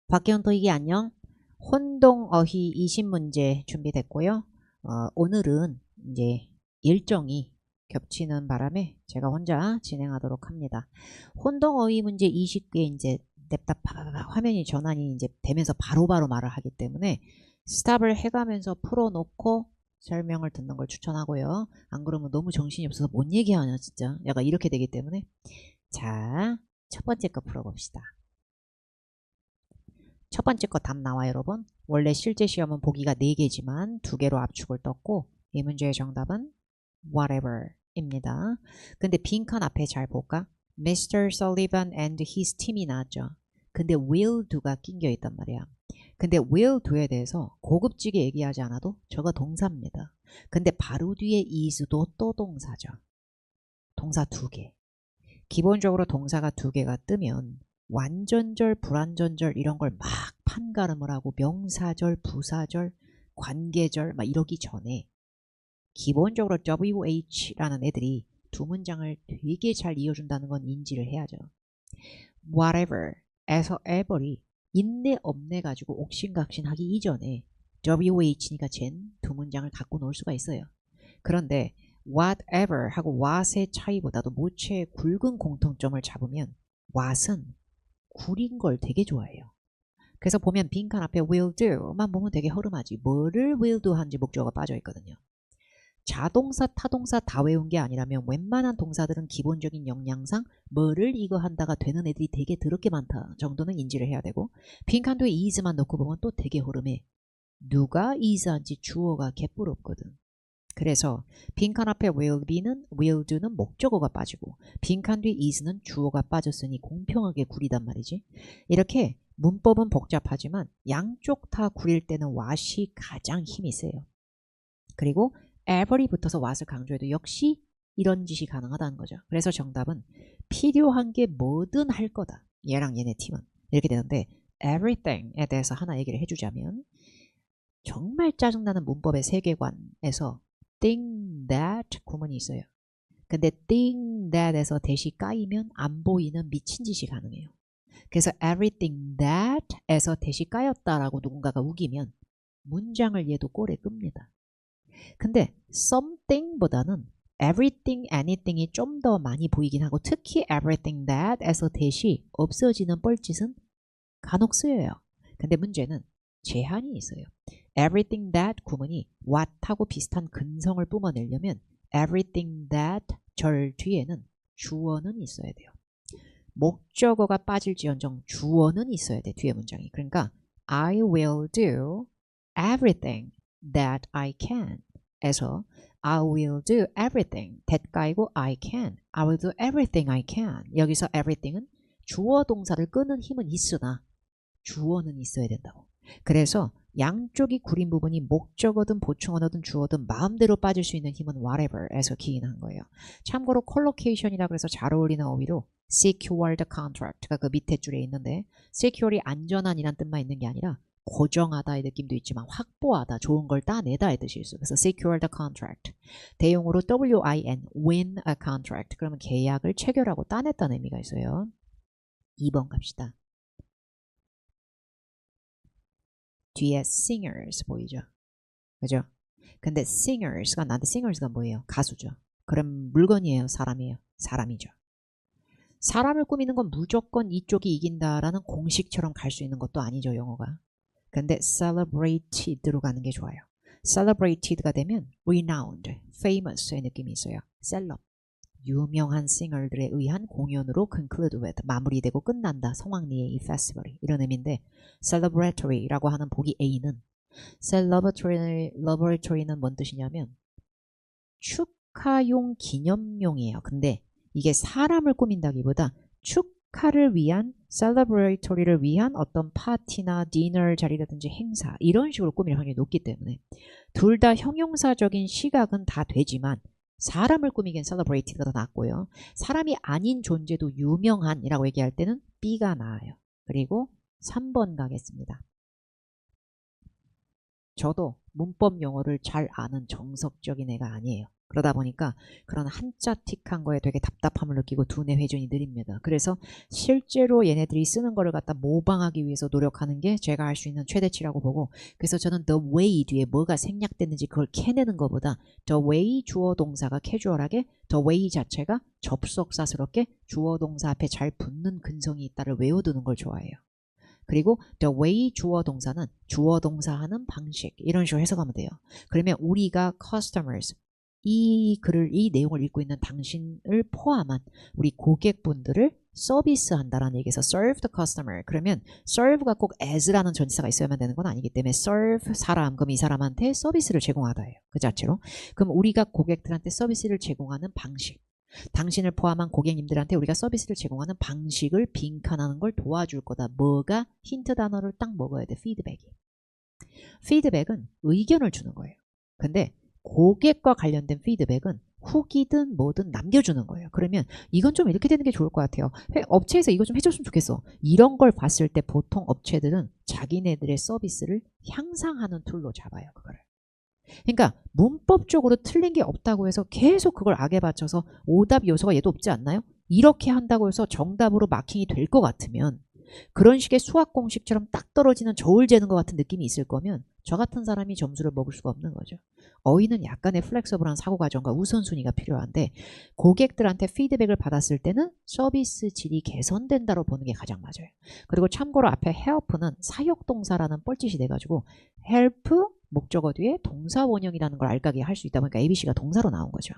박기영 토익이 안녕. 혼동어휘 20문제 준비됐고요. 오늘은 이제 일정이 겹치는 바람에 제가 혼자 진행하도록 합니다. 혼동어휘 문제 20개 이제 냅다 화면이 전환이 이제 되면서 바로바로 말을 하기 때문에 스탑을 해가면서 풀어놓고 설명을 듣는 걸 추천하고요. 안 그러면 너무 정신이 없어서 뭔 얘기하냐 진짜. 약간 이렇게 되기 때문에 자, 첫 번째 거 풀어봅시다. 첫 번째 거 답 나와 여러분. 원래 실제 시험은 보기가 4개지만 2개로 압축을 떴고 이 문제의 정답은 whatever 입니다. 근데 빈칸 앞에 잘 볼까? Mr. Sullivan and his team이 나왔죠. 근데 will do가 낑겨 있단 말이야. 근데 will do에 대해서 고급지게 얘기하지 않아도 저거 동사입니다. 근데 바로 뒤에 is도 또 동사죠. 동사 2개. 기본적으로 동사가 2개가 뜨면 완전절, 불완전절 이런 걸 막 판가름을 하고 명사절, 부사절, 관계절 막 이러기 전에 기본적으로 WH라는 애들이 두 문장을 되게 잘 이어준다는 건 인지를 해야죠. whatever 에서 ever이 있네 없네 가지고 옥신각신하기 이전에 WH니까 쟨 두 문장을 갖고 놀 수가 있어요. 그런데 whatever 하고 what의 차이보다도 모체의 굵은 공통점을 잡으면 what은 구린 걸 되게 좋아해요. 그래서 보면 빈칸 앞에 will do만 보면 되게 허름하지. 뭐를 will do 하는지 목적어가 빠져 있거든요. 자동사, 타동사 다 외운 게 아니라면 웬만한 동사들은 기본적인 역량상 뭐를 이거 한다가 되는 애들이 되게 더럽게 많다 정도는 인지를 해야 되고 빈칸 뒤에 is만 넣고 보면 또 되게 허름해. 누가 is 한지 주어가 개뿔없거든. 그래서 빈칸 앞에 will be는 will do는 목적어가 빠지고 빈칸 뒤 is는 주어가 빠졌으니 공평하게 구리단 말이지. 이렇게 문법은 복잡하지만 양쪽 다 구릴 때는 what이 가장 힘이 세요. 그리고 ever이 붙어서 what을 강조해도 역시 이런 짓이 가능하다는 거죠. 그래서 정답은 필요한 게 뭐든 할 거다. 얘랑 얘네 팀은 이렇게 되는데 everything에 대해서 하나 얘기를 해주자면 정말 짜증나는 문법의 세계관에서 think that 구문이 있어요. 근데 think that에서 대시 까이면 안 보이는 미친 짓이 가능해요. 그래서 everything that에서 대시 까였다라고 누군가가 우기면 문장을 얘도 꼴에 끕니다. 근데 something보다는 everything, anything이 좀 더 많이 보이긴 하고 특히 everything that에서 대시 없어지는 뻘짓은 간혹 쓰여요. 근데 문제는 제한이 있어요. everything that 구문이 what하고 비슷한 근성을 뿜어내려면 everything that 절 뒤에는 주어는 있어야 돼요. 목적어가 빠질지언정 주어는 있어야 돼. 뒤에 문장이. 그러니까 I will do everything that I can 에서 I will do everything that 까이고 I can. I will do everything I can. 여기서 everything은 주어 동사를 끄는 힘은 있으나 주어는 있어야 된다고. 그래서 양쪽이 구린 부분이 목적어든 보충어든 주어든 마음대로 빠질 수 있는 힘은 whatever에서 기인한 거예요. 참고로 collocation이라 그래서 잘 어울리는 어휘로 secured contract가 그 밑에 줄에 있는데 secure이 안전한이란 뜻만 있는 게 아니라 고정하다의 느낌도 있지만 확보하다, 좋은 걸 따내다의 뜻일 수. 그래서 secure the contract. 대용어로 win, win a contract. 그러면 계약을 체결하고 따냈다는 의미가 있어요. 2번 갑시다. 뒤에 singers 보이죠? 그죠? 근데 singers가 나한테 singers가 뭐예요? 가수죠. 그럼 물건이에요? 사람이에요? 사람이죠. 사람을 꾸미는 건 무조건 이쪽이 이긴다라는 공식처럼 갈 수 있는 것도 아니죠, 영어가. 근데 celebrated로 가는 게 좋아요. celebrated가 되면 renowned, famous의 느낌이 있어요. 셀럽, 유명한 싱어들에 의한 공연으로 conclude with, 마무리되고 끝난다. 성황리의 이 페스티벌이 이런 의미인데 celebratory라고 하는 보기 A는 celebratory는 뭔 뜻이냐면 축하용, 기념용이에요. 근데 이게 사람을 꾸민다기보다 축하를 위한 celebratory를 위한 어떤 파티나 디너 자리라든지 행사 이런 식으로 꾸밀 확률이 높기 때문에 둘 다 형용사적인 시각은 다 되지만 사람을 꾸미기엔 celebrated가 더 낫고요. 사람이 아닌 존재도 유명한이라고 얘기할 때는 B가 나아요. 그리고 3번 가겠습니다. 저도 문법 용어를 잘 아는 정석적인 애가 아니에요. 그러다 보니까 그런 한자 틱한 거에 되게 답답함을 느끼고 두뇌 회전이 느립니다. 그래서 실제로 얘네들이 쓰는 거를 갖다 모방하기 위해서 노력하는 게 제가 할 수 있는 최대치라고 보고, 그래서 저는 the way 뒤에 뭐가 생략됐는지 그걸 캐내는 것보다 the way 주어 동사가 캐주얼하게 the way 자체가 접속사스럽게 주어 동사 앞에 잘 붙는 근성이 있다를 외워두는 걸 좋아해요. 그리고 the way 주어 동사는 주어 동사 하는 방식, 이런 식으로 해석하면 돼요. 그러면 우리가 customers, 이 내용을 읽고 있는 당신을 포함한 우리 고객분들을 서비스한다라는 얘기에서 serve the customer. 그러면 serve가 꼭 as라는 전치사가 있어야만 되는 건 아니기 때문에 serve 사람, 그럼 이 사람한테 서비스를 제공하다예요. 그 자체로. 그럼 우리가 고객들한테 서비스를 제공하는 방식, 당신을 포함한 고객님들한테 우리가 서비스를 제공하는 방식을 빈칸하는 걸 도와줄 거다. 뭐가? 힌트 단어를 딱 먹어야 돼. 피드백이. 피드백은 의견을 주는 거예요. 근데 고객과 관련된 피드백은 후기든 뭐든 남겨주는 거예요. 그러면 이건 좀 이렇게 되는 게 좋을 것 같아요. 업체에서 이거 좀 해줬으면 좋겠어. 이런 걸 봤을 때 보통 업체들은 자기네들의 서비스를 향상하는 툴로 잡아요. 그거를. 그러니까 문법적으로 틀린 게 없다고 해서 계속 그걸 악에 받쳐서 오답 요소가 얘도 없지 않나요? 이렇게 한다고 해서 정답으로 마킹이 될 것 같으면, 그런 식의 수학 공식처럼 딱 떨어지는 저울 재는 것 같은 느낌이 있을 거면 저 같은 사람이 점수를 먹을 수가 없는 거죠. 어휘는 약간의 플렉서블한 사고 과정과 우선순위가 필요한데, 고객들한테 피드백을 받았을 때는 서비스 질이 개선된다로 보는 게 가장 맞아요. 그리고 참고로 앞에 help는 사역동사라는 뻘짓이 돼가지고 help 목적어 뒤에 동사 원형이라는 걸 알까기 할 수 있다 보니까 ABC가 동사로 나온 거죠.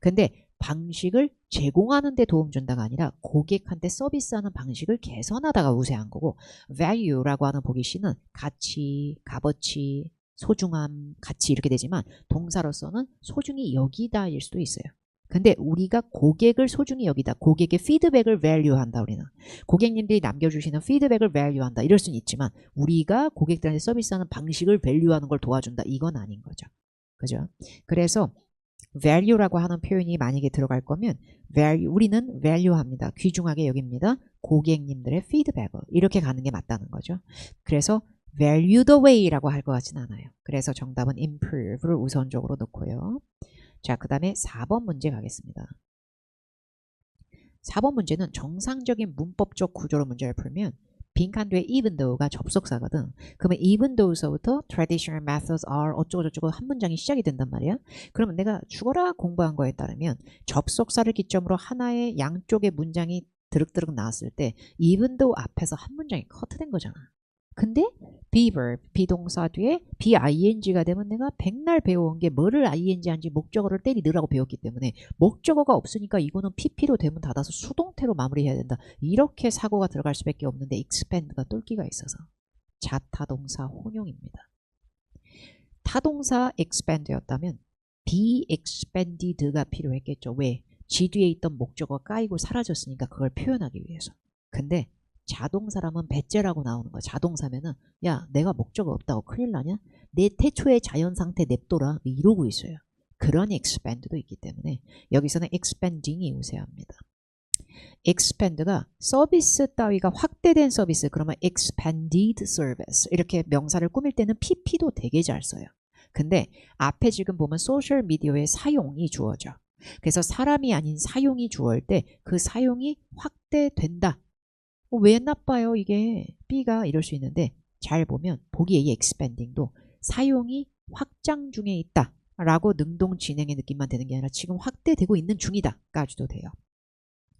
근데 방식을 제공하는 데 도움 준다가 아니라 고객한테 서비스하는 방식을 개선하다가 우세한 거고, value라고 하는 보기 C는 가치, 값어치, 소중함, 가치 이렇게 되지만 동사로서는 소중히 여기다일 수도 있어요. 근데 우리가 고객을 소중히 여기다, 고객의 피드백을 value한다. 우리는 고객님들이 남겨주시는 피드백을 value한다 이럴 수는 있지만 우리가 고객들한테 서비스하는 방식을 value하는 걸 도와준다, 이건 아닌 거죠. 그죠? 그래서 value라고 하는 표현이 만약에 들어갈 거면 우리는 value합니다. 귀중하게 여깁니다. 고객님들의 피드백을. 이렇게 가는 게 맞다는 거죠. 그래서 value the way라고 할 것 같진 않아요. 그래서 정답은 improve를 우선적으로 넣고요. 자, 그 다음에 4번 문제 가겠습니다. 4번 문제는 정상적인 문법적 구조로 문제를 풀면 빈칸 뒤에 even though가 접속사거든. 그러면 even though서부터 traditional methods are 어쩌고저쩌고 한 문장이 시작이 된단 말이야. 그러면 내가 죽어라 공부한 거에 따르면 접속사를 기점으로 하나의 양쪽의 문장이 드륵드륵 나왔을 때 even though 앞에서 한 문장이 커트된 거잖아. 근데 beaver, 비동사 뒤에 bing가 되면 내가 백날 배워온 게 뭐를 ing 한지 목적어를 때리 넣으라고 배웠기 때문에 목적어가 없으니까 이거는 pp로 되면 닫아서 수동태로 마무리해야 된다. 이렇게 사고가 들어갈 수밖에 없는데 expand가 똘끼가 있어서 자타동사 혼용입니다. 타동사 expand였다면 be expanded가 필요했겠죠. 왜? 지 뒤에 있던 목적어가 까이고 사라졌으니까 그걸 표현하기 위해서. 근데 자동사라면 배째라고 나오는 거야. 자동사면은 야, 내가 목적어 없다고 큰일 나냐? 내 태초의 자연상태 냅둬라 이러고 있어요. 그런 expand도 있기 때문에 여기서는 expanding이 우세합니다. expand가 서비스 따위가 확대된 서비스, 그러면 expanded service 이렇게 명사를 꾸밀 때는 pp도 되게 잘 써요. 근데 앞에 지금 보면 소셜 미디어의 사용이 주어져. 그래서 사람이 아닌 사용이 주어일 때 그 사용이 확대된다. 왜 나빠요 이게? B가 이럴 수 있는데 잘 보면 보기 A의 expanding도 사용이 확장 중에 있다 라고 능동 진행의 느낌만 되는 게 아니라 지금 확대되고 있는 중이다 까지도 돼요.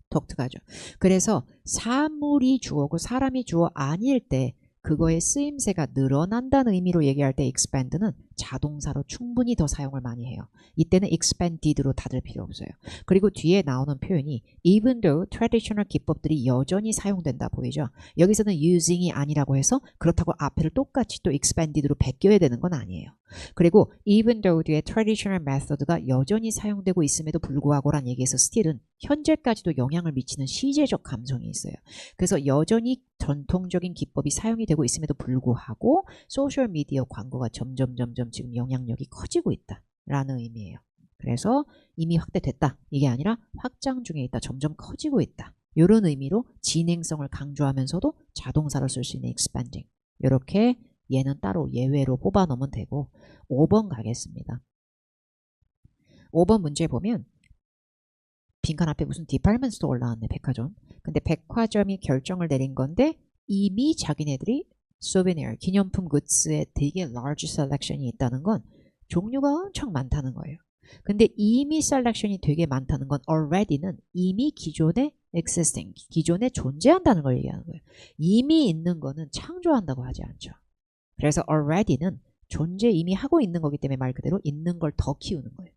독특하죠. 그래서 사물이 주어고 사람이 주어 아닐 때 그거의 쓰임새가 늘어난다는 의미로 얘기할 때 expand는 자동사로 충분히 더 사용을 많이 해요. 이때는 expanded로 닫을 필요 없어요. 그리고 뒤에 나오는 표현이 even though traditional 기법들이 여전히 사용된다 보이죠. 여기서는 using이 아니라고 해서 그렇다고 앞에를 똑같이 또 expanded로 베껴야 되는 건 아니에요. 그리고 even though 뒤에 traditional method가 여전히 사용되고 있음에도 불구하고란 얘기에서 still은 현재까지도 영향을 미치는 시제적 감성이 있어요. 그래서 여전히 전통적인 기법이 사용이 되고 있음에도 불구하고 소셜미디어 광고가 점점 지금 영향력이 커지고 있다라는 의미예요. 그래서 이미 확대됐다 이게 아니라 확장 중에 있다, 점점 커지고 있다, 이런 의미로 진행성을 강조하면서도 자동사로 쓸 수 있는 expanding, 이렇게 얘는 따로 예외로 뽑아 놓으면 되고 5번 가겠습니다. 5번 문제 보면 빈칸 앞에 무슨 디파트먼트 스토어 나왔네. 백화점. 근데 백화점이 결정을 내린 건데 이미 자기네들이 소비니어, 기념품 굿즈에 되게 large selection이 있다는 건 종류가 엄청 많다는 거예요. 근데 이미 셀렉션이 되게 많다는 건 already는 이미 기존에 existing, 기존에 존재한다는 걸 얘기하는 거예요. 이미 있는 거는 창조한다고 하지 않죠. 그래서 already는 존재 이미 하고 있는 거기 때문에 말 그대로 있는 걸 더 키우는 거예요.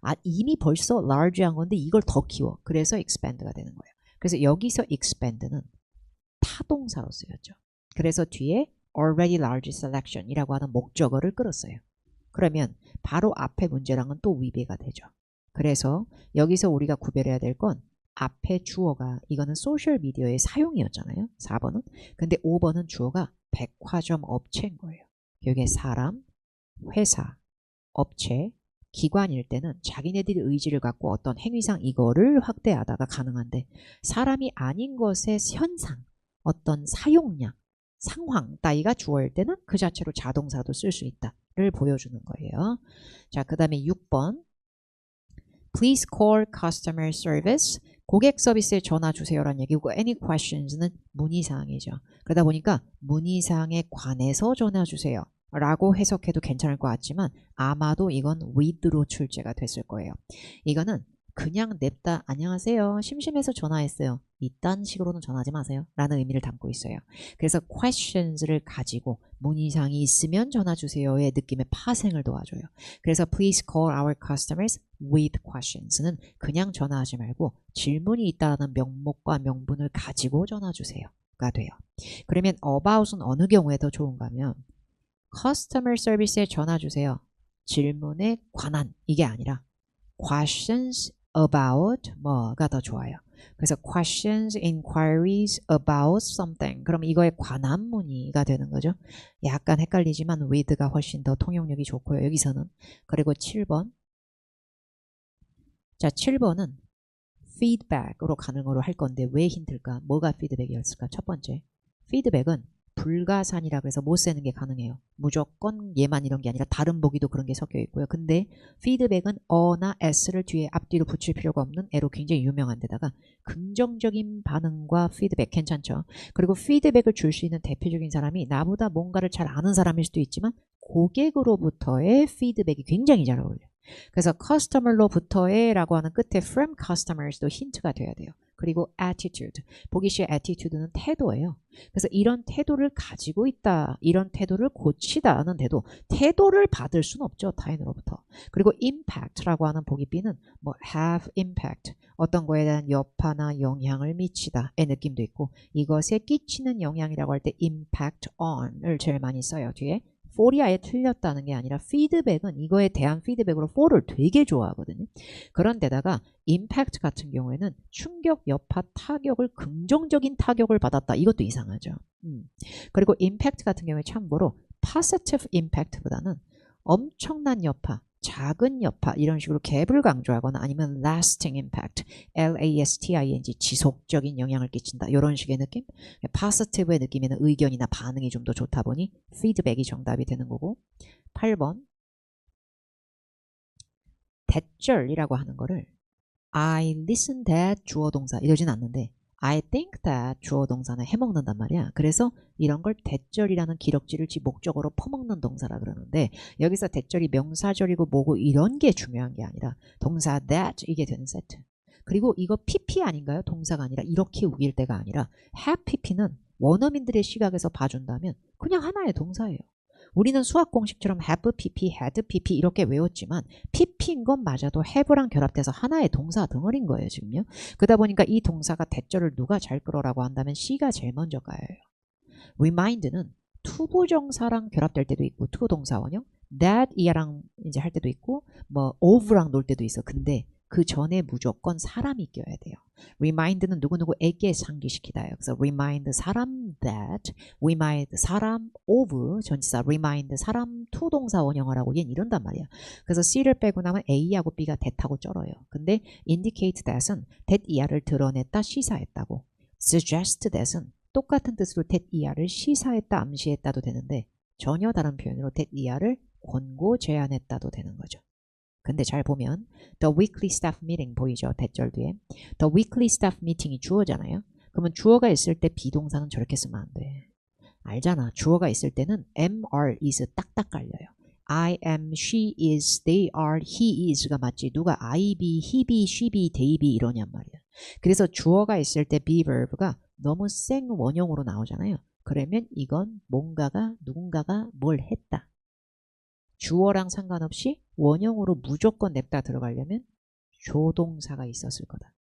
아, 이미 벌써 large한 건데 이걸 더 키워. 그래서 expand가 되는 거예요. 그래서 여기서 expand는 타동사로 쓰였죠. 그래서 뒤에 already large selection이라고 하는 목적어를 끌었어요. 그러면 바로 앞에 문제랑은 또 위배가 되죠. 그래서 여기서 우리가 구별해야 될 건 앞에 주어가 이거는 소셜미디어의 사용이었잖아요. 4번은. 근데 5번은 주어가 백화점 업체인 거예요. 여기에 사람, 회사, 업체, 기관일 때는 자기네들이 의지를 갖고 어떤 행위상 이거를 확대하다가 가능한데 사람이 아닌 것의 현상, 어떤 사용량, 상황 따위가 주어일 때는 그 자체로 자동사도 쓸 수 있다를 보여주는 거예요. 자, 그 다음에 6번 Please call customer service. 고객 서비스에 전화 주세요라는 얘기고 any questions는 문의사항이죠. 그러다 보니까 문의사항에 관해서 전화 주세요 라고 해석해도 괜찮을 것 같지만 아마도 이건 with로 출제가 됐을 거예요. 이거는 그냥 냅다 안녕하세요 심심해서 전화했어요 이딴 식으로는 전화하지 마세요 라는 의미를 담고 있어요. 그래서 questions를 가지고 문의사항이 있으면 전화 주세요의 느낌의 파생을 도와줘요. 그래서 please call our customers with questions는 그냥 전화하지 말고 질문이 있다는 명목과 명분을 가지고 전화 주세요가 돼요. 그러면 about은 어느 경우에 더 좋은가 하면 customer service에 전화 주세요 질문에 관한 이게 아니라 questions about 뭐가 더 좋아요. 그래서 questions, inquiries about something. 그럼 이거에 관한 문의가 되는 거죠. 약간 헷갈리지만 with가 훨씬 더 통용력이 좋고요. 여기서는. 그리고 7번. 자, 7번은 feedback으로 가는 거로 할 건데 왜 힌트일까? 뭐가 피드백이었을까? 첫 번째. 피드백은 불가산이라 그래서 못 세는 게 가능해요. 무조건 얘만 이런 게 아니라 다른 보기도 그런 게 섞여 있고요. 근데 피드백은 어나 s를 뒤에 앞뒤로 붙일 필요가 없는 애로 굉장히 유명한 데다가 긍정적인 반응과 피드백 괜찮죠. 그리고 피드백을 줄 수 있는 대표적인 사람이 나보다 뭔가를 잘 아는 사람일 수도 있지만 고객으로부터의 피드백이 굉장히 잘 어울려요. 그래서 customer로부터의 라고 하는 끝에 from customers도 힌트가 돼야 돼요. 그리고 attitude, 보기 쉬운 attitude는 태도예요. 그래서 이런 태도를 가지고 있다, 이런 태도를 고치다는 태도를 받을 수는 없죠. 타인으로부터. 그리고 impact라고 하는 보기 B는 뭐 have impact, 어떤 거에 대한 여파나 영향을 미치다의 느낌도 있고 이것에 끼치는 영향이라고 할 때 impact on을 제일 많이 써요. 뒤에. for이 아예 틀렸다는 게 아니라 피드백은 이거에 대한 피드백으로 for를 되게 좋아하거든요. 그런데다가 임팩트 같은 경우에는 충격, 여파, 타격을 긍정적인 타격을 받았다. 이것도 이상하죠. 그리고 임팩트 같은 경우에 참고로 positive impact보다는 엄청난 여파, 작은 여파 이런 식으로 갭을 강조하거나 아니면 lasting impact, L-A-S-T-I-N-G 지속적인 영향을 끼친다. 이런 식의 느낌? positive의 느낌에는 의견이나 반응이 좀 더 좋다 보니 feedback이 정답이 되는 거고 8번 대절이라고 하는 거를 I listen that 주어 동사 이러진 않는데 I think that 주어 동사는 해먹는단 말이야. 그래서 이런 걸 대절이라는 기럭지를 지 목적으로 퍼먹는 동사라 그러는데 여기서 대절이 명사절이고 뭐고 이런 게 중요한 게 아니라 동사 that 이게 되는 세트. 그리고 이거 pp 아닌가요? 동사가 아니라 이렇게 우길 때가 아니라 have pp는 원어민들의 시각에서 봐준다면 그냥 하나의 동사예요. 우리는 수학 공식처럼 have pp, had pp 이렇게 외웠지만 pp인 건 맞아도 have랑 결합돼서 하나의 동사 덩어리인 거예요 지금요. 그러다 보니까 이 동사가 대절을 누가 잘 끌어라고 한다면 C가 제일 먼저 가요. remind는 투부정사랑 결합될 때도 있고 투부동사 원형 that 이랑 이제 할 때도 있고 뭐 of랑 놀 때도 있어. 근데 그 전에 무조건 사람이 껴야 돼요. remind는 누구누구에게 상기시키다예요. 그래서 remind 사람 that, remind 사람 of 전치사, remind 사람 투동사 원형어라고 얘는 이런단 말이야. 그래서 C를 빼고 나면 A하고 B가 that하고 쩔어요. 근데 indicate that은 that 이하를 드러냈다, 시사했다고. suggest that은 똑같은 뜻으로 that 이하를 시사했다, 암시했다도 되는데 전혀 다른 표현으로 that 이하를 권고, 제안했다도 되는 거죠. 근데 잘 보면 the weekly staff meeting 보이죠? 대절 뒤에. the weekly staff meeting이 주어잖아요. 그러면 주어가 있을 때 비동사는 저렇게 쓰면 안 돼. 알잖아. 주어가 있을 때는 am, are, is 딱딱 깔려요. I am, she is, they are, he is가 맞지. 누가 I be, he be, she be, they be 이러냔 말이야. 그래서 주어가 있을 때 be verb가 너무 생 원형으로 나오잖아요. 그러면 이건 뭔가가 누군가가 뭘 했다. 주어랑 상관없이 원형으로 무조건 냅다 들어가려면 조동사가 있었을 거다.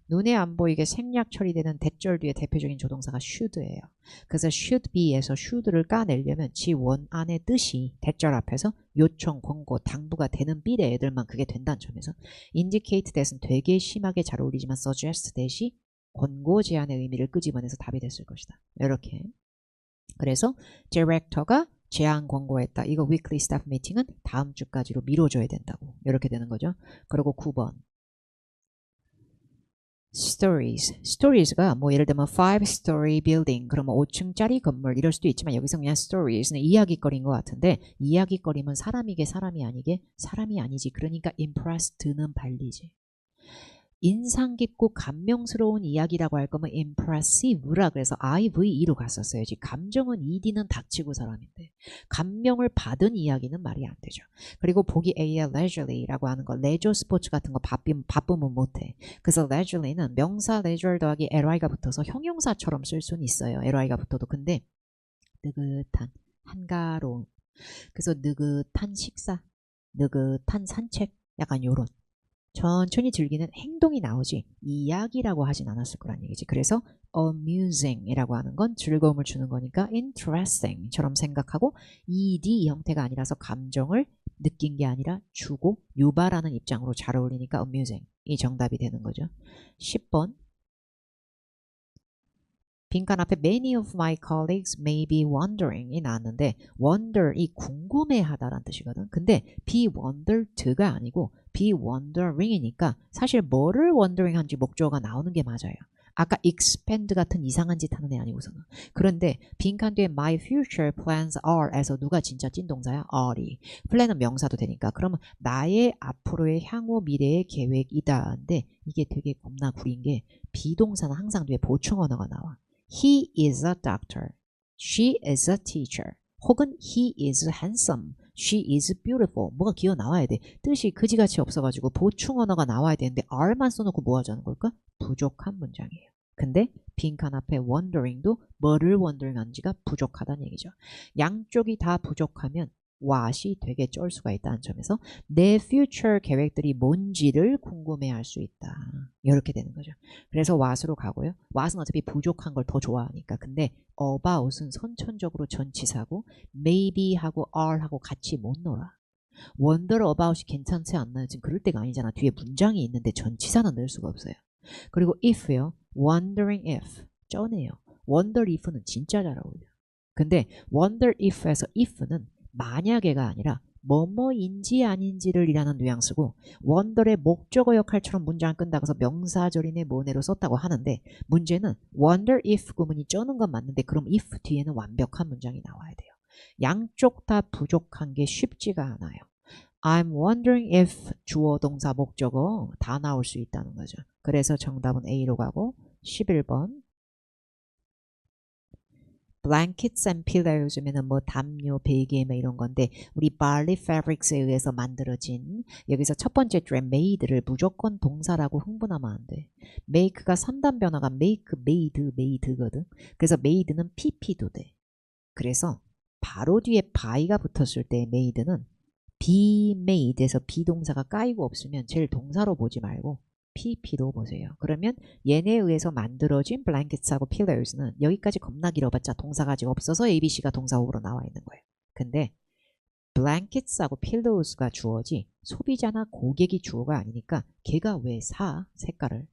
눈에 안 보이게 생략 처리되는 대절 뒤에 대표적인 조동사가 should예요. 그래서 should be에서 should를 까내려면 지 원안의 뜻이 대절 앞에서 요청, 권고, 당부가 되는 삘의 애들만 그게 된다는 점에서 indicate that은 되게 심하게 잘 어울리지만 suggest that이 권고 제안의 의미를 끄집어내서 답이 됐을 것이다. 이렇게. 그래서 디렉터가 제안 권고했다. 이거 weekly staff meeting은 다음 주까지로 미뤄줘야 된다고. 이렇게 되는 거죠. 그리고 9번. stories가 뭐 예를 들면 5-story building 그러면 5층짜리 건물 이럴 수도 있지만 여기서 그냥 stories는 이야기거리인 것 같은데 이야기거리면 사람이게 사람이 아니게 사람이 아니지. 그러니까 impress 드는 발리지. 인상 깊고 감명스러운 이야기라고 할 거면 impressive라 그래서 IVE로 갔었어야지. 감정은 ED는 닥치고 사람인데 감명을 받은 이야기는 말이 안 되죠. 그리고 보기 A의 leisurely라고 하는 거 leisure 스포츠 같은 거 바쁘면 못해. 그래서 leisurely는 명사 leisure 더하기 ly가 붙어서 형용사처럼 쓸 수는 있어요. ly가 붙어도. 근데 느긋한 한가로운 그래서 느긋한 식사 느긋한 산책 약간 요런 천천히 즐기는 행동이 나오지 이야기라고 하진 않았을 거란 얘기지. 그래서 amusing이라고 하는 건 즐거움을 주는 거니까 interesting처럼 생각하고 ed 형태가 아니라서 감정을 느낀 게 아니라 주고 유발하는 입장으로 잘 어울리니까 amusing 이 정답이 되는 거죠. 10번 빈칸 앞에 many of my colleagues may be wondering이 나왔는데 wonder 이 궁금해하다라는 뜻이거든. 근데 be wondered가 아니고 be wondering이니까 사실 뭐를 wondering 한지 목적어가 나오는 게 맞아요. 아까 expand 같은 이상한 짓 하는 애 아니고서는. 그런데 빈칸 뒤에 my future plans are에서 누가 진짜 찐동사야? are이. 플랜은 명사도 되니까. 그러면 나의 앞으로의 향후 미래의 계획이다. 근데 이게 되게 겁나 구린 게 비동사는 항상 뒤에 보충 언어가 나와. He is a doctor. She is a teacher. 혹은 he is handsome. She is beautiful. 뭐가 기어 나와야 돼. 뜻이 그지같이 없어가지고 보충 언어가 나와야 되는데 R만 써놓고 뭐 하자는 걸까? 부족한 문장이에요. 근데 빈칸 앞에 wondering도 뭐를 wondering 하는지가 부족하다는 얘기죠. 양쪽이 다 부족하면 what이 되게 쩔 수가 있다는 점에서 내 future 계획들이 뭔지를 궁금해할 수 있다. 이렇게 되는 거죠. 그래서 what으로 가고요. what은 어차피 부족한 걸 더 좋아하니까. 근데 about은 선천적으로 전치사고 maybe하고 are하고 같이 못 놀아. wonder about이 괜찮지 않나요? 지금 그럴 때가 아니잖아. 뒤에 문장이 있는데 전치사는 넣을 수가 없어요. 그리고 if요. wondering if. 쩌네요. wonder if는 진짜 잘 어울려. 근데 wonder if에서 if는 만약에가 아니라 뭐뭐인지 아닌지를 이라는 뉘앙스고 wonder의 목적어 역할처럼 문장을 끈다고 해서 명사절이네 뭐네로 썼다고 하는데 문제는 wonder if 구문이 쩌는 건 맞는데 그럼 if 뒤에는 완벽한 문장이 나와야 돼요. 양쪽 다 부족한 게 쉽지가 않아요. I'm wondering if 주어 동사 목적어 다 나올 수 있다는 거죠. 그래서 정답은 A로 가고 11번 blankets and pillows면은 뭐 담요, 베개 뭐 이런 건데 우리 barley fabrics에 의해서 만들어진 여기서 첫 번째 줄에 made를 무조건 동사라고 흥분하면 안 돼. make가 3단 변화가 make, made거든. 그래서 made는 pp도 돼. 그래서 바로 뒤에 by가 붙었을 때 made는 be made에서 비동사가 까이고 없으면 제일 동사로 보지 말고 PP로 보세요. 그러면 얘네에 의해서 만들어진 blankets하고 pillows는 여기까지 겁나 길어봤자 동사가 아직 없어서 ABC가 동사호로 나와 있는 거예요. 근데 blankets하고 pillows가 주어지 소비자나 고객이 주어가 아니니까 걔가 왜 사? 색깔을.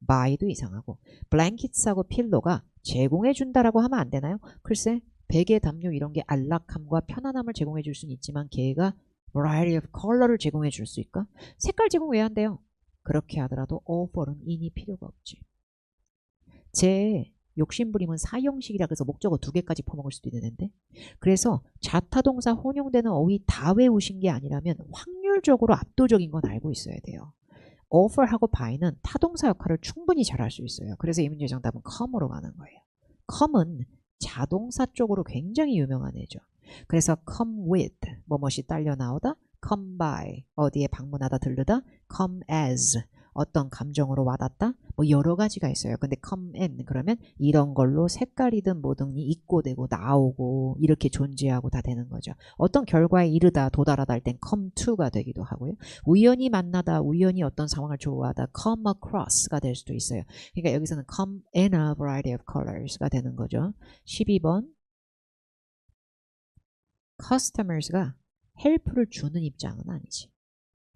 buy도 이상하고 blankets하고 pillow가 제공해준다라고 하면 안 되나요? 글쎄 베개, 담요 이런 게 안락함과 편안함을 제공해 줄 수는 있지만 걔가 variety of color를 제공해 줄 수 있을까? 색깔 제공 왜 한대요? 그렇게 하더라도 offer은 in이 필요가 없지. 제 욕심부리면 사형식이라 그래서 목적어 2개까지 퍼먹을 수도 있는데 그래서 자타동사 혼용되는 어휘 다 외우신 게 아니라면 확률적으로 압도적인 건 알고 있어야 돼요. offer하고 buy는 타동사 역할을 충분히 잘할 수 있어요. 그래서 이 문제 정답은 come으로 가는 거예요. come은 자동사 쪽으로 굉장히 유명한 애죠. 그래서 come with 뭐뭇이 딸려 나오다, come by 어디에 방문하다 들르다, come as 어떤 감정으로 와닿다 뭐 여러 가지가 있어요. 근데 come in 그러면 이런 걸로 색깔이든 뭐든지 입고되고 나오고 이렇게 존재하고 다 되는 거죠. 어떤 결과에 이르다 도달하다 할 땐 come to가 되기도 하고요. 우연히 만나다 우연히 어떤 상황을 좋아하다 come across가 될 수도 있어요. 그러니까 여기서는 come in a variety of colors가 되는 거죠. 12번 customers가 help를 주는 입장은 아니지.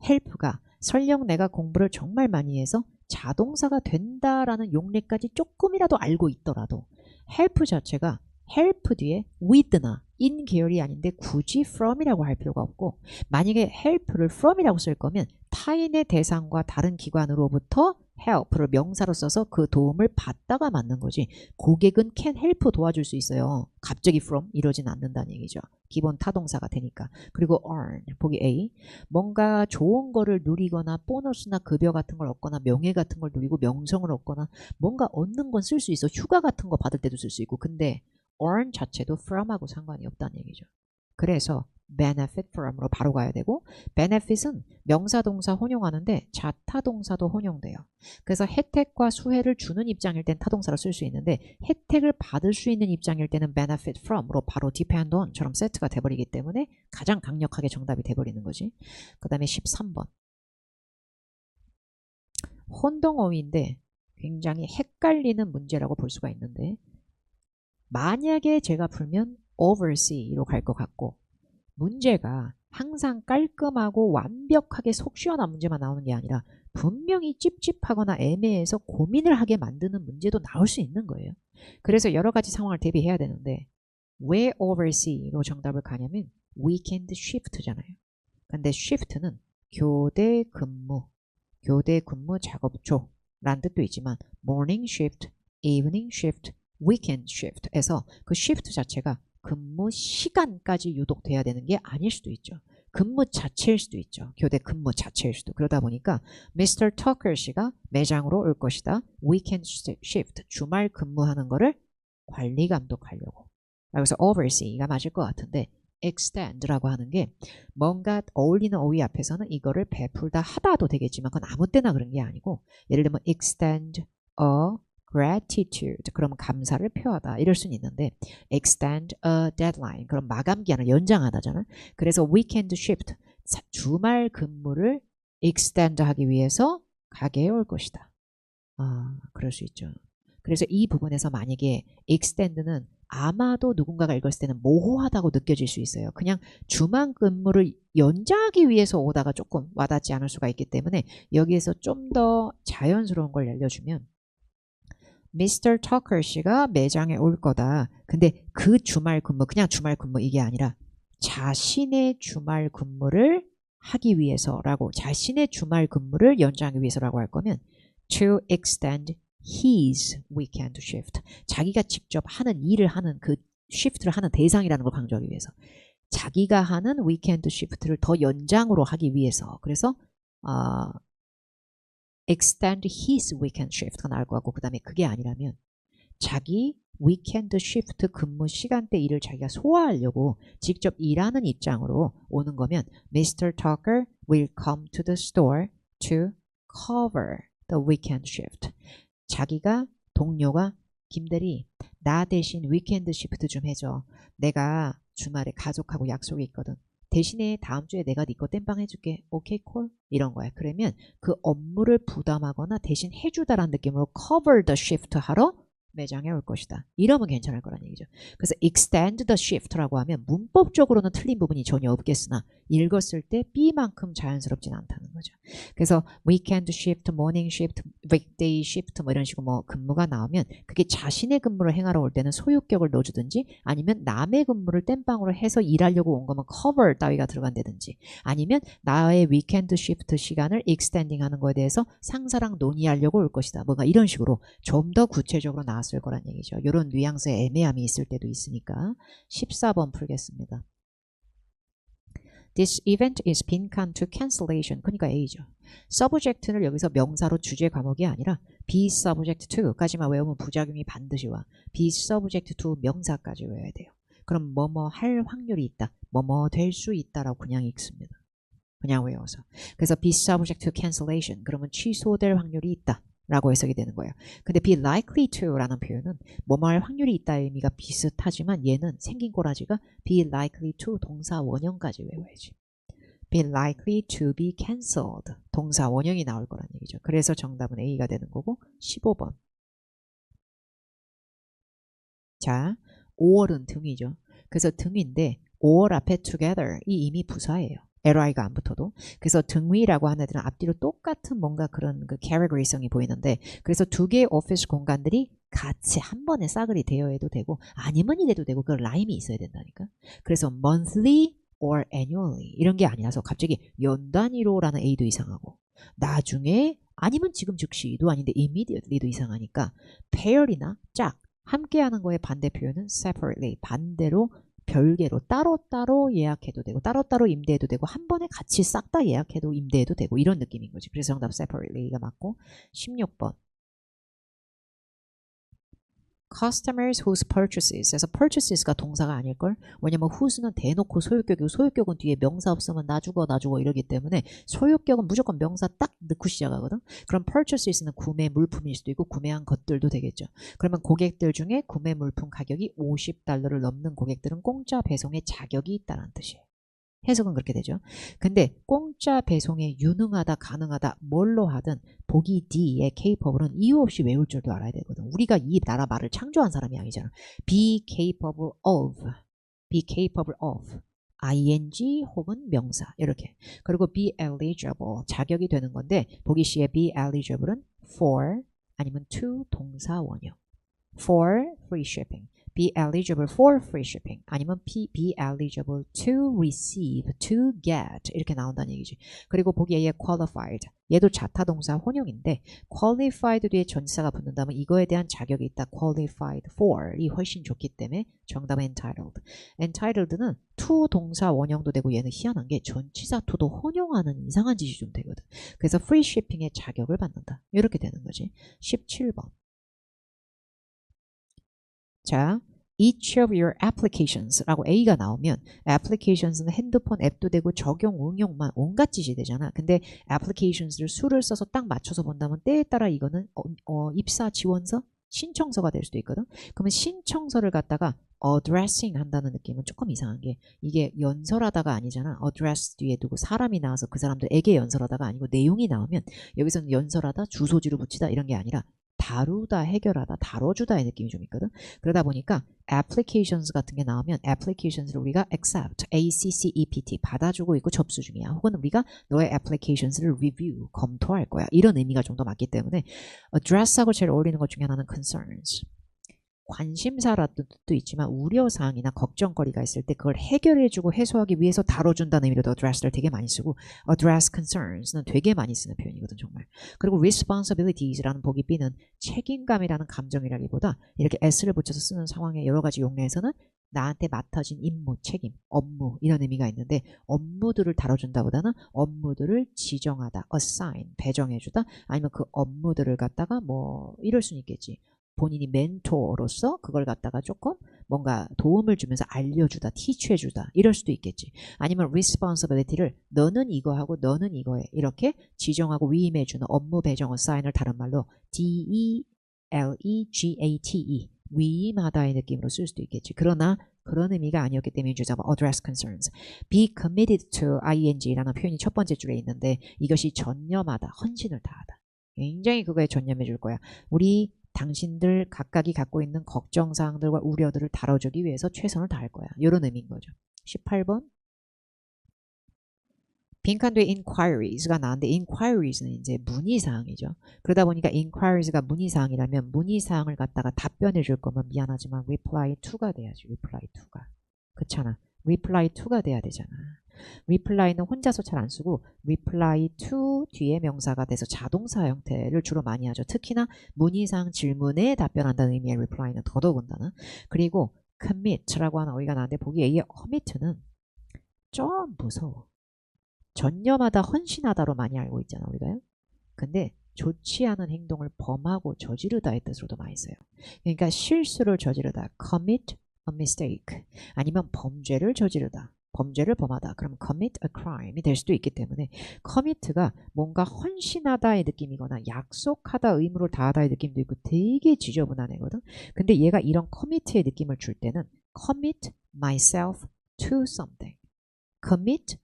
help가 설령 내가 공부를 정말 많이 해서 자동사가 된다라는 용례까지 조금이라도 알고 있더라도 help 자체가 help 뒤에 with나 in 계열이 아닌데 굳이 from이라고 할 필요가 없고 만약에 help를 from이라고 쓸 거면 타인의 대상과 다른 기관으로부터 help를 명사로 써서 그 도움을 받다가 맞는 거지 고객은 can help 도와줄 수 있어요. 갑자기 from 이러진 않는다는 얘기죠. 기본 타동사가 되니까. 그리고 earn 보기 A 뭔가 좋은 거를 누리거나 보너스나 급여 같은 걸 얻거나 명예 같은 걸 누리고 명성을 얻거나 뭔가 얻는 건 쓸 수 있어. 휴가 같은 거 받을 때도 쓸 수 있고 근데 earn 자체도 from하고 상관이 없다는 얘기죠. 그래서 benefit from으로 바로 가야 되고 benefit은 명사동사 혼용하는데 자타동사도 혼용돼요. 그래서 혜택과 수혜를 주는 입장일 땐 타동사로 쓸 수 있는데 혜택을 받을 수 있는 입장일 때는 benefit from으로 바로 depend on처럼 세트가 돼버리기 때문에 가장 강력하게 정답이 돼버리는 거지. 그 다음에 13번 혼동어휘인데 굉장히 헷갈리는 문제라고 볼 수가 있는데 만약에 제가 풀면 oversee로 갈 것 같고 문제가 항상 깔끔하고 완벽하게 속 시원한 문제만 나오는 게 아니라 분명히 찝찝하거나 애매해서 고민을 하게 만드는 문제도 나올 수 있는 거예요. 그래서 여러 가지 상황을 대비해야 되는데 왜 oversee로 정답을 가냐면 weekend shift잖아요. 근데 shift는 교대 근무 작업조라는 뜻도 있지만 morning shift, evening shift, weekend shift에서 그 shift 자체가 근무 시간까지 유독 돼야 되는 게 아닐 수도 있죠. 근무 자체일 수도 있죠. 교대 근무 자체일 수도. 그러다 보니까 Mr. Tucker 씨가 매장으로 올 것이다. weekend shift, 주말 근무하는 거를 관리 감독하려고. 그래서 oversee가 맞을 것 같은데 extend라고 하는 게 뭔가 어울리는 어휘 앞에서는 이거를 베풀다 하다도 되겠지만 그건 아무 때나 그런 게 아니고 예를 들면 extend a gratitude 그러면 감사를 표하다 이럴 수는 있는데 extend a deadline 그럼 마감 기한을 연장하다잖아. 그래서 weekend shift 주말 근무를 extend 하기 위해서 가게에 올 것이다. 그럴 수 있죠. 그래서 이 부분에서 만약에 extend는 아마도 누군가가 읽었을 때는 모호하다고 느껴질 수 있어요. 그냥 주말 근무를 연장하기 위해서 오다가 조금 와닿지 않을 수가 있기 때문에 여기에서 좀 더 자연스러운 걸 알려주면 Mr. Tucker 씨가 매장에 올 거다. 근데 그 주말 근무, 그냥 주말 근무 이게 아니라 자신의 주말 근무를 하기 위해서라고 자신의 주말 근무를 연장하기 위해서라고 할 거면 to extend his weekend shift 자기가 직접 하는 일을 하는 그 shift를 하는 대상이라는 걸 강조하기 위해서 자기가 하는 weekend shift를 더 연장으로 하기 위해서 그래서 extend his weekend shift가 나올 것 같고 그 다음에 그게 아니라면 자기 weekend shift 근무 시간대 일을 자기가 소화하려고 직접 일하는 입장으로 오는 거면 Mr. Tucker will come to the store to cover the weekend shift 자기가 동료가 김대리 나 대신 위켄드 시프트 좀 해줘. 내가 주말에 가족하고 약속이 있거든. 대신에 다음 주에 내가 네 거 땜빵 해줄게. 오케이 콜? 이런 거야. 그러면 그 업무를 부담하거나 대신 해주다라는 느낌으로 cover the shift 하러 매장에 올 것이다. 이러면 괜찮을 거란 얘기죠. 그래서 extend the shift라고 하면 문법적으로는 틀린 부분이 전혀 없겠으나 읽었을 때 B만큼 자연스럽진 않다는 거죠. 그래서 weekend shift, morning shift, weekday shift 뭐 이런 식으로 뭐 근무가 나오면 그게 자신의 근무를 행하러 올 때는 소유격을 넣어주든지 아니면 남의 근무를 땜빵으로 해서 일하려고 온 거면 cover 따위가 들어간다든지 아니면 나의 weekend shift 시간을 extending 하는 거에 대해서 상사랑 논의하려고 올 것이다. 뭔가 이런 식으로 좀 더 구체적으로 나와 나왔을 거란 얘기죠. 이런 뉘앙스의 애매함이 있을 때도 있으니까 14번 풀겠습니다. This event is 빈칸 to cancellation. 그러니까 A죠. subject를 여기서 명사로 주제 과목이 아니라 be subject to까지만 외우면 부작용이 반드시 와. be subject to 명사까지 외워야 돼요. 그럼 뭐뭐 할 확률이 있다. 뭐뭐 될 수 있다라고 그냥 읽습니다. 그냥 외워서. 그래서 be subject to cancellation. 그러면 취소될 확률이 있다. 라고 해석이 되는 거예요. 근데 be likely to 라는 표현은 뭐뭐 할 확률이 있다의 의미가 비슷하지만 얘는 생긴 꼬라지가 be likely to 동사 원형까지 외워야지. be likely to be cancelled. 동사 원형이 나올 거란 얘기죠. 그래서 정답은 A가 되는 거고 15번. 자, 5월은 등이죠. 그래서 등인데 5월 앞에 together 이 이미 부사예요. li가 안 붙어도. 그래서 등위라고 하는 애들은 앞뒤로 똑같은 뭔가 그런 그 category성이 보이는데 그래서 두 개의 오피스 공간들이 같이 한 번에 싸그리 되어야 되고 아니면 이래도 되고 그 라임이 있어야 된다니까. 그래서 monthly or annually 이런 게 아니라서 갑자기 연 단위로라는 A도 이상하고 나중에 아니면 지금 즉시도 아닌데 immediately도 이상하니까 paired이나 짝 함께하는 거의 반대 표현은 separately 반대로 별개로 따로따로 예약해도 되고 따로따로 임대해도 되고 한 번에 같이 싹 다 예약해도 임대해도 되고 이런 느낌인 거지. 그래서 정답 separately가 맞고 16번. customers whose purchases 에서 purchases가 동사가 아닐걸? 왜냐면 whose는 대놓고 소유격이고 소유격은 뒤에 명사 없으면 나 죽어 이러기 때문에 소유격은 무조건 명사 딱 넣고 시작하거든. 그럼 purchases는 구매 물품일 수도 있고 구매한 것들도 되겠죠. 그러면 고객들 중에 구매 물품 가격이 $50를 넘는 고객들은 공짜 배송의 자격이 있다는 뜻이에요. 해석은 그렇게 되죠. 근데 공짜 배송에 유능하다 가능하다 뭘로 하든 보기 D의 capable은 이유 없이 외울 줄도 알아야 되거든. 우리가 이 나라 말을 창조한 사람이 아니잖아. be capable of ing 혹은 명사 이렇게. 그리고 be eligible 자격이 되는 건데 보기 C의 be eligible은 for 아니면 to 동사 원형. for free shipping. be eligible for free shipping 아니면 be eligible to receive, to get 이렇게 나온다는 얘기지. 그리고 보기 A의 qualified 얘도 자타동사 혼용인데 qualified 뒤에 전치사가 붙는다면 이거에 대한 자격이 있다. qualified for 이 훨씬 좋기 때문에 정답은 entitled. entitled는 to 동사 원형도 되고 얘는 희한한 게 전치사 to도 혼용하는 이상한 짓이 좀 되거든. 그래서 free shipping의 자격을 받는다. 이렇게 되는 거지. 17번. 자, each of your applications 라고 A가 나오면 applications는 핸드폰 앱도 되고 적용, 응용만 온갖 짓이 되잖아. 근데 applications를 수를 써서 딱 맞춰서 본다면 때에 따라 이거는 입사 지원서, 신청서가 될 수도 있거든. 그러면 신청서를 갖다가 addressing 한다는 느낌은 조금 이상한 게 이게 연설하다가 아니잖아. address 뒤에 두고 사람이 나와서 그 사람들에게 연설하다가 아니고 내용이 나오면 여기서는 연설하다, 주소지로 붙이다 이런 게 아니라 다루다, 해결하다, 다뤄주다의 느낌이 좀 있거든. 그러다 보니까 applications 같은 게 나오면 applications를 우리가 accept, accept 받아주고 있고 접수 중이야. 혹은 우리가 너의 applications를 review, 검토할 거야. 이런 의미가 좀 더 맞기 때문에 address하고 제일 어울리는 것 중에 하나는 concerns. 관심사라는 뜻도 있지만 우려사항이나 걱정거리가 있을 때 그걸 해결해주고 해소하기 위해서 다뤄준다는 의미로도 address를 되게 많이 쓰고 address concerns는 되게 많이 쓰는 표현이거든 정말. 그리고 responsibilities라는 보기 B는 책임감이라는 감정이라기보다 이렇게 s를 붙여서 쓰는 상황의 여러 가지 용례에서는 나한테 맡아진 임무, 책임, 업무 이런 의미가 있는데 업무들을 다뤄준다보다는 업무들을 지정하다, assign, 배정해주다 아니면 그 업무들을 갖다가 뭐 이럴 수는 있겠지. 본인이 멘토로서 그걸 갖다가 조금 뭔가 도움을 주면서 알려주다, teach해주다 이럴 수도 있겠지. 아니면 responsibility를 너는 이거 하고 너는 이거 해 이렇게 지정하고 위임해주는 업무 배정 assign을 다른 말로 delegate 위임하다의 느낌으로 쓸 수도 있겠지. 그러나 그런 의미가 아니었기 때문에 주자가 address concerns. be committed to ing라는 표현이 첫 번째 줄에 있는데 이것이 전념하다, 헌신을 다하다. 굉장히 그거에 전념해 줄 거야. 우리 당신들 각각이 갖고 있는 걱정사항들과 우려들을 다뤄주기 위해서 최선을 다할 거야. 이런 의미인 거죠. 18번. 빈칸 뒤에 inquiries가 나왔는데 inquiries는 이제 문의사항이죠. 그러다 보니까 inquiries가 문의사항이라면 문의사항을 갖다가 답변해 줄 거면 미안하지만 reply to가 돼야지. reply to가. 그렇잖아. reply to가 돼야 되잖아. reply는 혼자서 잘 안 쓰고 reply to 뒤에 명사가 돼서 자동사 형태를 주로 많이 하죠. 특히나 문의상 질문에 답변한다는 의미의 reply는 더더군다나. 그리고 commit라고 하는 어휘가 나왔는데 보기에 이 commit는 좀 무서워. 전념하다, 헌신하다로 많이 알고 있잖아 우리가요. 근데 좋지 않은 행동을 범하고 저지르다의 뜻으로도 많이 써요. 그러니까 실수를 저지르다, commit a mistake, 아니면 범죄를 저지르다, 범죄를 범하다. 그럼 commit a crime이 될 수도 있기 때문에 commit가 뭔가 헌신하다의 느낌이거나 약속하다, 의무를 다하다의 느낌도 있고 되게 지저분한 애거든. 근데 얘가 이런 commit의 느낌을 줄 때는 commit myself to something, commit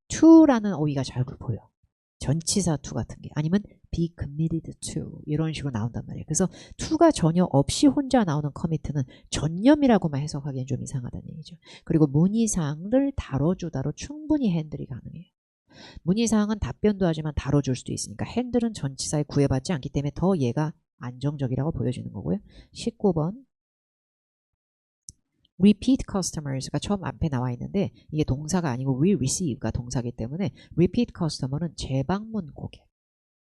to라는 어휘가 잘 보여. 전치사 to 같은 게 아니면 be committed to 이런 식으로 나온단 말이에요. 그래서 to가 전혀 없이 혼자 나오는 commit는 전념이라고만 해석하기엔 좀 이상하다는 얘기죠. 그리고 문의사항을 다뤄주다로 충분히 핸들이 가능해요. 문의사항은 답변도 하지만 다뤄줄 수도 있으니까 핸들은 전치사에 구애받지 않기 때문에 더 얘가 안정적이라고 보여지는 거고요. 19번 repeat customers가 처음 앞에 나와 있는데 이게 동사가 아니고 will receive가 동사기 때문에 repeat customer는 재방문 고객,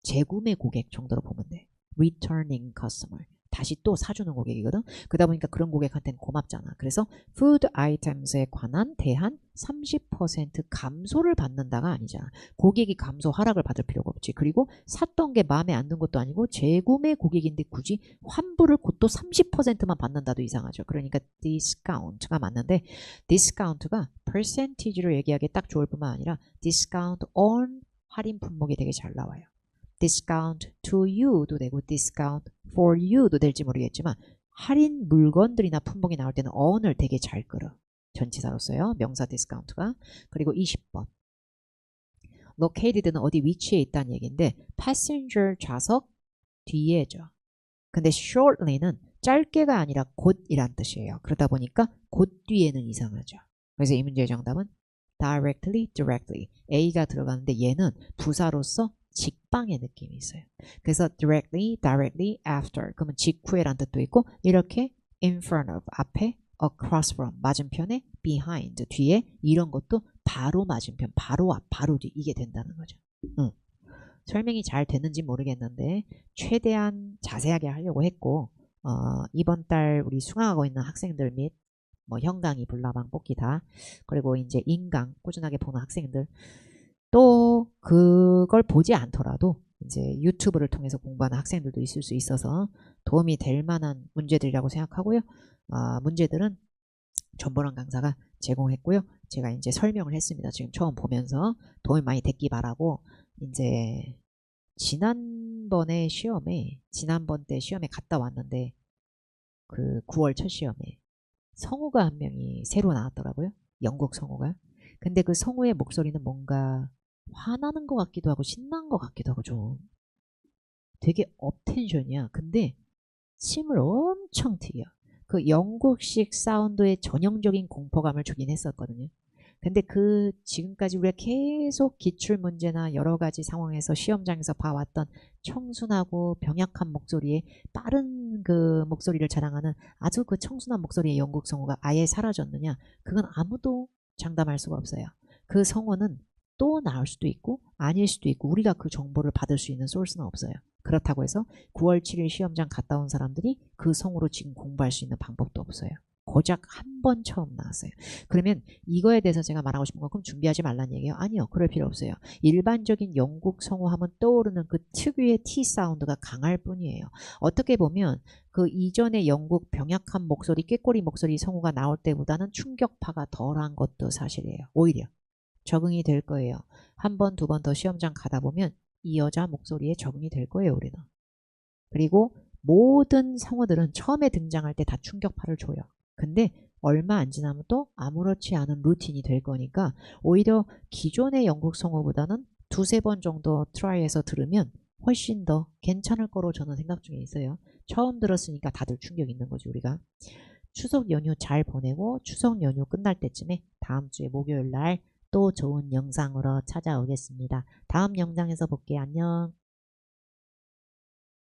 재구매 고객 정도로 보면 돼. returning customer, 다시 또 사주는 고객이거든. 그러다 보니까 그런 고객한테는 고맙잖아. 그래서 food items에 관한 대한 30% 감소를 받는다가 아니잖아. 고객이 감소 하락을 받을 필요가 없지. 그리고 샀던 게 마음에 안 든 것도 아니고 재구매 고객인데 굳이 환불을 곧또 30%만 받는다도 이상하죠. 그러니까 discount가 맞는데 discount가 percentage를 얘기하기에 딱 좋을 뿐만 아니라 discount on 할인 품목이 되게 잘 나와요. discount to you도 되고 discount for you도 될지 모르겠지만 할인 물건들이나 품목이 나올 때는 on을 되게 잘 끌어. 전치사로서요. 명사 discount가. 그리고 20번 located는 어디 위치에 있다는 얘기인데 passenger 좌석 뒤에죠. 근데 shortly는 짧게가 아니라 곧이란 뜻이에요. 그러다 보니까 곧 뒤에는 이상하죠. 그래서 이 문제의 정답은 directly. A가 들어가는데 얘는 부사로서 직방의 느낌이 있어요. 그래서 directly after 그러면 직후에란 뜻도 있고 이렇게 in front of 앞에, across from 맞은편에, behind 뒤에 이런 것도 바로 맞은편, 바로 앞, 바로 뒤 이게 된다는 거죠. 설명이 잘 됐는지 모르겠는데 최대한 자세하게 하려고 했고 이번 달 우리 수강하고 있는 학생들 및 뭐 현강의 불나방 뽑기 다 그리고 이제 인강 꾸준하게 보는 학생들 또 그걸 보지 않더라도 이제 유튜브를 통해서 공부하는 학생들도 있을 수 있어서 도움이 될 만한 문제들이라고 생각하고요. 문제들은 전보람 강사가 제공했고요. 제가 이제 설명을 했습니다. 지금 처음 보면서 도움이 많이 됐기 바라고 이제 지난번 때 시험에 갔다 왔는데 그 9월 첫 시험에 성우가 한 명이 새로 나왔더라고요. 영국 성우가. 근데 그 성우의 목소리는 뭔가 화나는 것 같기도 하고 신난 것 같기도 하고 좀 되게 업텐션이야. 근데 침을 엄청 튀겨. 그 영국식 사운드의 전형적인 공포감을 주긴 했었거든요. 근데 그 지금까지 우리가 계속 기출문제나 여러 가지 상황에서 시험장에서 봐왔던 청순하고 병약한 목소리에 빠른 그 목소리를 자랑하는 아주 그 청순한 목소리의 영국 성우가 아예 사라졌느냐? 그건 아무도 장담할 수가 없어요. 그 성우는 또 나올 수도 있고 아닐 수도 있고 우리가 그 정보를 받을 수 있는 소스는 없어요. 그렇다고 해서 9월 7일 시험장 갔다 온 사람들이 그 성우로 지금 공부할 수 있는 방법도 없어요. 고작 한 번 처음 나왔어요. 그러면 이거에 대해서 제가 말하고 싶은 건 그럼 준비하지 말라는 얘기예요? 아니요. 그럴 필요 없어요. 일반적인 영국 성우 하면 떠오르는 그 특유의 T 사운드가 강할 뿐이에요. 어떻게 보면 그 이전에 영국 병약한 목소리, 꾀꼬리 목소리 성우가 나올 때보다는 충격파가 덜한 것도 사실이에요. 오히려 적응이 될 거예요. 한 번, 두 번 더 시험장 가다 보면 이 여자 목소리에 적응이 될 거예요. 우리는. 그리고 모든 성우들은 처음에 등장할 때 다 충격파를 줘요. 근데 얼마 안 지나면 또 아무렇지 않은 루틴이 될 거니까 오히려 기존의 영국 성우보다는 두세 번 정도 트라이해서 들으면 훨씬 더 괜찮을 거로 저는 생각 중에 있어요. 처음 들었으니까 다들 충격 있는 거지 우리가. 추석 연휴 잘 보내고 추석 연휴 끝날 때쯤에 다음 주에 목요일 날 또 좋은 영상으로 찾아오겠습니다. 다음 영상에서 볼게요. 안녕.